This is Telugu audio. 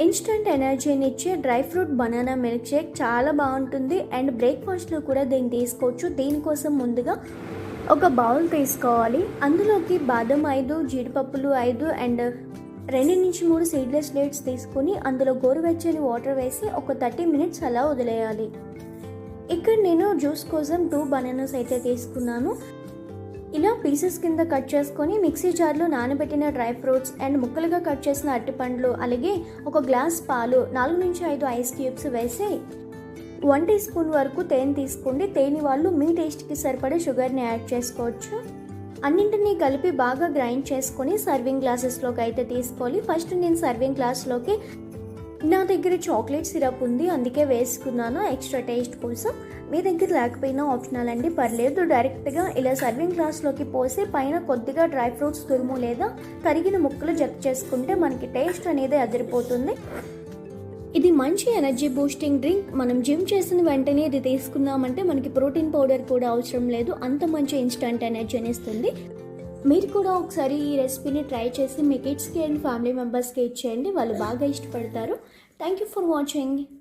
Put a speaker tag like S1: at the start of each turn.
S1: ఇన్స్టంట్ ఎనర్జీని ఇచ్చే dry fruit banana milk shake చాలా బాగుంటుంది అండ్ బ్రేక్ఫాస్ట్లో కూడా దీన్ని తీసుకోవచ్చు. దీనికోసం ముందుగా ఒక బౌల్ తీసుకోవాలి. అందులోకి బాదం 5, జీడిపప్పులు 5 అండ్ 2 నుంచి 3 సీడ్లెస్ డేట్స్ తీసుకొని అందులో గోరువెచ్చని వాటర్ వేసి ఒక 30 మినిట్స్ అలా వదిలేయాలి. ఇక్కడ నేను జ్యూస్ కోసం 2 బనానాస్ అయితే తీసుకున్నాను. ఇలా పీసెస్ కింద కట్ చేసుకొని మిక్సీ జార్లో నానబెట్టిన డ్రై ఫ్రూట్స్ అండ్ ముక్కలుగా కట్ చేసిన అరటిపండ్లు, అలాగే ఒక గ్లాస్ పాలు, 4 నుంచి 5 ఐస్ క్యూబ్స్ వేసి 1 టీ స్పూన్ వరకు తేనె తీసుకోండి. తేనె వాళ్ళు మీ టేస్ట్కి సరిపడే షుగర్ని యాడ్ చేసుకోవచ్చు. అన్నింటినీ కలిపి బాగా గ్రైండ్ చేసుకొని సర్వింగ్ గ్లాసెస్లోకి అయితే తీసుకోవాలి. ఫస్ట్ నేను సర్వింగ్ గ్లాస్లోకి నా దగ్గర చాక్లెట్ సిరప్ ఉంది, అందుకే వేసుకున్నాను ఎక్స్ట్రా టేస్ట్ కోసం. మీ దగ్గర లేకపోయినా ఆప్షనల్ అండి, పర్లేదు. డైరెక్ట్గా ఇలా సర్వింగ్ గ్లాస్లోకి పోసి పైన కొద్దిగా డ్రై ఫ్రూట్స్ తురుము లేదా తరిగిన ముక్కలు జక్ చేసుకుంటే మనకి టేస్ట్ అనేది అదిరిపోతుంది. ఇది మంచి ఎనర్జీ బూస్టింగ్ డ్రింక్. మనం జిమ్ చేసిన వెంటనే ఇది తీసుకున్నామంటే మనకి ప్రోటీన్ పౌడర్ కూడా అవసరం లేదు, అంత మంచి ఇన్స్టంట్ ఎనర్జీని ఇస్తుంది. మీరు కూడా ఒకసారి ఈ రెసిపీని ట్రై చేసి మీ కిడ్స్కి అండ్ ఫ్యామిలీ మెంబర్స్కి ఇచ్చేయండి, వాళ్ళు బాగా ఇష్టపడతారు. Thank you for watching.